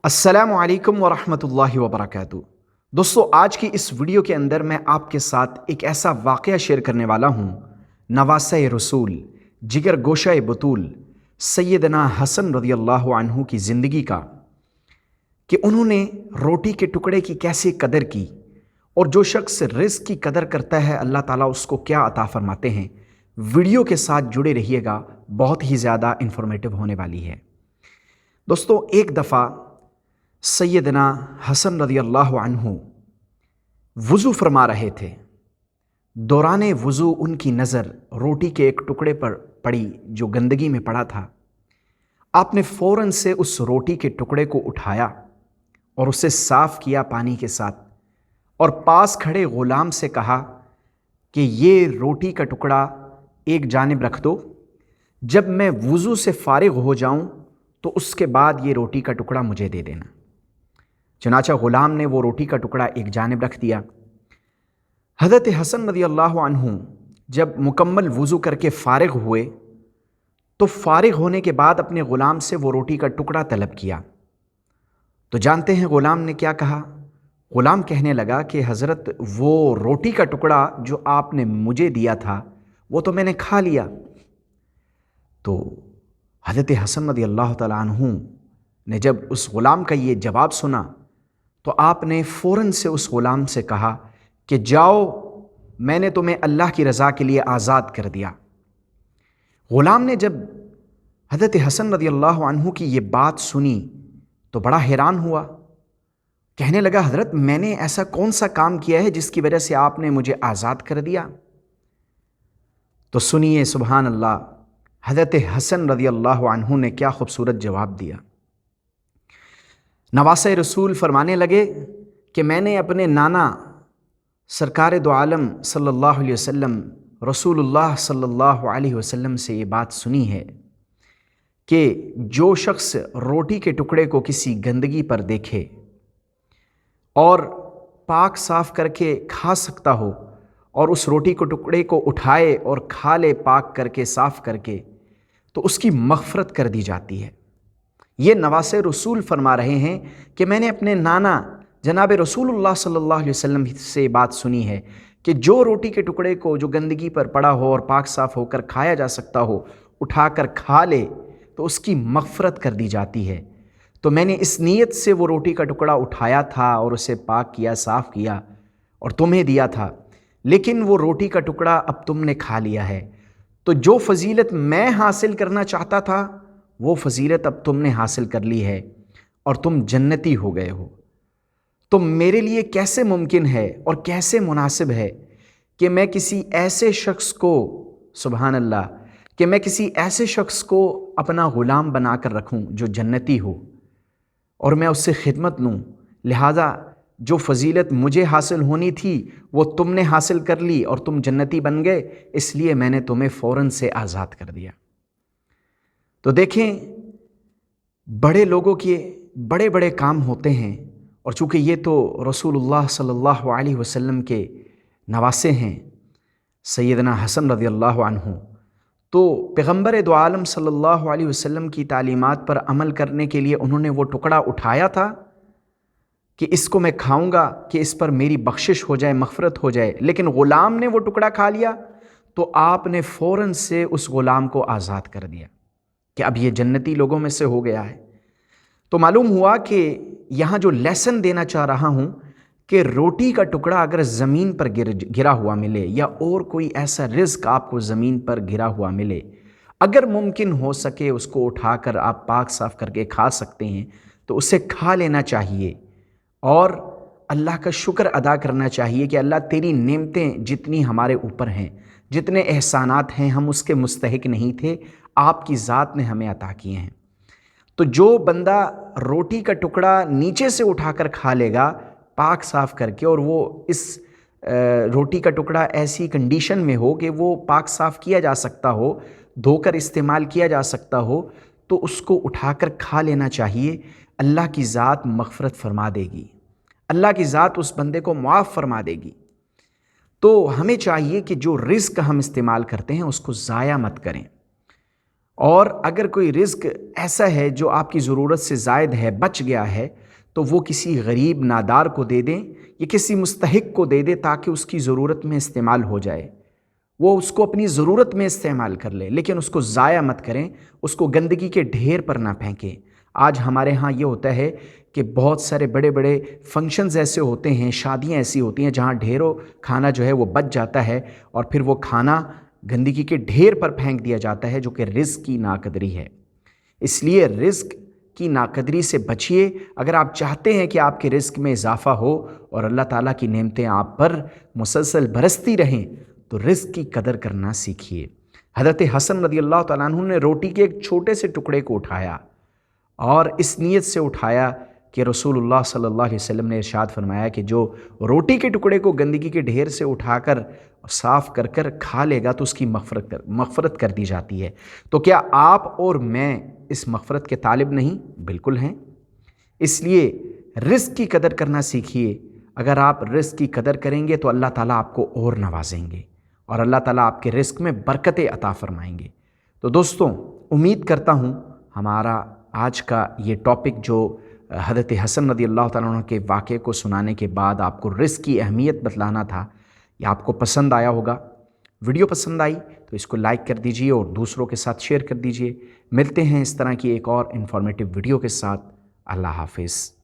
السلام علیکم ورحمۃ اللہ وبرکاتہ۔ دوستو، آج کی اس ویڈیو کے اندر میں آپ کے ساتھ ایک ایسا واقعہ شیئر کرنے والا ہوں، نواسہ رسول، جگر گوشہ بطول سیدنا حسن رضی اللہ عنہ کی زندگی کا، کہ انہوں نے روٹی کے ٹکڑے کی کیسے قدر کی، اور جو شخص رزق کی قدر کرتا ہے اللہ تعالیٰ اس کو کیا عطا فرماتے ہیں۔ ویڈیو کے ساتھ جڑے رہیے گا، بہت ہی زیادہ انفارمیٹو ہونے والی ہے۔ دوستو، ایک دفعہ سیدنا حسن رضی اللہ عنہ وضو فرما رہے تھے۔ دوران وضو ان کی نظر روٹی کے ایک ٹکڑے پر پڑی جو گندگی میں پڑا تھا۔ آپ نے فوراً سے اس روٹی کے ٹکڑے کو اٹھایا اور اسے صاف کیا پانی کے ساتھ، اور پاس کھڑے غلام سے کہا کہ یہ روٹی کا ٹکڑا ایک جانب رکھ دو، جب میں وضو سے فارغ ہو جاؤں تو اس کے بعد یہ روٹی کا ٹکڑا مجھے دے دینا۔ چنانچہ غلام نے وہ روٹی کا ٹکڑا ایک جانب رکھ دیا۔ حضرت حسن رضی اللہ عنہ جب مکمل وضو کر کے فارغ ہوئے تو فارغ ہونے کے بعد اپنے غلام سے وہ روٹی کا ٹکڑا طلب کیا۔ تو جانتے ہیں غلام نے کیا کہا؟ غلام کہنے لگا کہ حضرت، وہ روٹی کا ٹکڑا جو آپ نے مجھے دیا تھا وہ تو میں نے کھا لیا۔ تو حضرت حسن رضی اللہ تعالیٰ عنہ نے جب اس غلام کا یہ جواب سنا تو آپ نے فوراً سے اس غلام سے کہا کہ جاؤ، میں نے تمہیں اللہ کی رضا کے لیے آزاد کر دیا۔ غلام نے جب حضرت حسن رضی اللہ عنہ کی یہ بات سنی تو بڑا حیران ہوا، کہنے لگا حضرت، میں نے ایسا کون سا کام کیا ہے جس کی وجہ سے آپ نے مجھے آزاد کر دیا؟ تو سنیے، سبحان اللہ، حضرت حسن رضی اللہ عنہ نے کیا خوبصورت جواب دیا۔ نواسہ رسول فرمانے لگے کہ میں نے اپنے نانا سرکار دو عالم صلی اللہ علیہ وسلم، رسول اللہ صلی اللہ علیہ وسلم سے یہ بات سنی ہے کہ جو شخص روٹی کے ٹکڑے کو کسی گندگی پر دیکھے اور پاک صاف کر کے کھا سکتا ہو، اور اس روٹی کے ٹکڑے کو اٹھائے اور کھا لے پاک کر کے، صاف کر کے، تو اس کی مغفرت کر دی جاتی ہے۔ یہ نواسہ رسول فرما رہے ہیں کہ میں نے اپنے نانا جناب رسول اللہ صلی اللہ علیہ وسلم سے بات سنی ہے کہ جو روٹی کے ٹکڑے کو جو گندگی پر پڑا ہو اور پاک صاف ہو کر کھایا جا سکتا ہو، اٹھا کر کھا لے تو اس کی مغفرت کر دی جاتی ہے۔ تو میں نے اس نیت سے وہ روٹی کا ٹکڑا اٹھایا تھا اور اسے پاک کیا، صاف کیا اور تمہیں دیا تھا، لیکن وہ روٹی کا ٹکڑا اب تم نے کھا لیا ہے، تو جو فضیلت میں حاصل کرنا چاہتا تھا وہ فضیلت اب تم نے حاصل کر لی ہے اور تم جنتی ہو گئے ہو۔ تو میرے لیے کیسے ممکن ہے اور کیسے مناسب ہے کہ میں کسی ایسے شخص کو، سبحان اللہ، کہ میں کسی ایسے شخص کو اپنا غلام بنا کر رکھوں جو جنتی ہو اور میں اس سے خدمت لوں۔ لہٰذا جو فضیلت مجھے حاصل ہونی تھی وہ تم نے حاصل کر لی اور تم جنتی بن گئے، اس لیے میں نے تمہیں فوراً سے آزاد کر دیا۔ تو دیکھیں، بڑے لوگوں کے بڑے بڑے کام ہوتے ہیں، اور چونکہ یہ تو رسول اللہ صلی اللہ علیہ وسلم کے نواسے ہیں سیدنا حسن رضی اللہ عنہ، تو پیغمبر دو عالم صلی اللہ علیہ وسلم کی تعلیمات پر عمل کرنے کے لیے انہوں نے وہ ٹکڑا اٹھایا تھا کہ اس کو میں کھاؤں گا کہ اس پر میری بخشش ہو جائے، مغفرت ہو جائے، لیکن غلام نے وہ ٹکڑا کھا لیا تو آپ نے فوراً سے اس غلام کو آزاد کر دیا کہ اب یہ جنتی لوگوں میں سے ہو گیا ہے۔ تو معلوم ہوا کہ یہاں جو لیسن دینا چاہ رہا ہوں کہ روٹی کا ٹکڑا اگر زمین پر گرا ہوا ملے یا اور کوئی ایسا رزق آپ کو زمین پر گرا ہوا ملے، اگر ممکن ہو سکے اس کو اٹھا کر آپ پاک صاف کر کے کھا سکتے ہیں تو اسے کھا لینا چاہیے، اور اللہ کا شکر ادا کرنا چاہیے کہ اللہ تیری نعمتیں جتنی ہمارے اوپر ہیں، جتنے احسانات ہیں، ہم اس کے مستحق نہیں تھے، آپ کی ذات نے ہمیں عطا کیے ہیں۔ تو جو بندہ روٹی کا ٹکڑا نیچے سے اٹھا کر کھا لے گا پاک صاف کر کے، اور وہ اس روٹی کا ٹکڑا ایسی کنڈیشن میں ہو کہ وہ پاک صاف کیا جا سکتا ہو، دھو کر استعمال کیا جا سکتا ہو، تو اس کو اٹھا کر کھا لینا چاہیے۔ اللہ کی ذات مغفرت فرما دے گی، اللہ کی ذات اس بندے کو معاف فرما دے گی۔ تو ہمیں چاہیے کہ جو رزق ہم استعمال کرتے ہیں اس کو ضائع مت کریں، اور اگر کوئی رزق ایسا ہے جو آپ کی ضرورت سے زائد ہے، بچ گیا ہے، تو وہ کسی غریب نادار کو دے دیں یا کسی مستحق کو دے دیں تاکہ اس کی ضرورت میں استعمال ہو جائے، وہ اس کو اپنی ضرورت میں استعمال کر لے، لیکن اس کو ضائع مت کریں، اس کو گندگی کے ڈھیر پر نہ پھینکیں۔ آج ہمارے ہاں یہ ہوتا ہے کہ بہت سارے بڑے بڑے فنکشنز ایسے ہوتے ہیں، شادیاں ایسی ہوتی ہیں جہاں ڈھیروں کھانا جو ہے وہ بچ جاتا ہے اور پھر وہ کھانا گندگی کے ڈھیر پر پھینک دیا جاتا ہے، جو کہ رزق کی ناقدری ہے۔ اس لیے رزق کی ناقدری سے بچیے۔ اگر آپ چاہتے ہیں کہ آپ کے رزق میں اضافہ ہو اور اللہ تعالیٰ کی نعمتیں آپ پر مسلسل برستی رہیں، تو رزق کی قدر کرنا سیکھیے۔ حضرت حسن رضی اللہ تعالیٰ عنہ نے روٹی کے ایک چھوٹے سے ٹکڑے کو اٹھایا اور اس نیت سے اٹھایا کہ رسول اللہ صلی اللہ علیہ وسلم نے ارشاد فرمایا کہ جو روٹی کے ٹکڑے کو گندگی کے ڈھیر سے اٹھا کر صاف کر کر کھا لے گا تو اس کی مغفرت کر دی جاتی ہے۔ تو کیا آپ اور میں اس مغفرت کے طالب نہیں؟ بالکل ہیں۔ اس لیے رزق کی قدر کرنا سیکھیے۔ اگر آپ رزق کی قدر کریں گے تو اللہ تعالیٰ آپ کو اور نوازیں گے اور اللہ تعالیٰ آپ کے رزق میں برکتیں عطا فرمائیں گے۔ تو دوستوں، امید کرتا ہوں ہمارا آج کا یہ ٹاپک جو حضرت حسن رضی اللہ تعالیٰ عنہ کے واقعے کو سنانے کے بعد آپ کو رزق کی اہمیت بتلانا تھا، یہ آپ کو پسند آیا ہوگا۔ ویڈیو پسند آئی تو اس کو لائک کر دیجئے اور دوسروں کے ساتھ شیئر کر دیجئے۔ ملتے ہیں اس طرح کی ایک اور انفارمیٹیو ویڈیو کے ساتھ۔ اللہ حافظ۔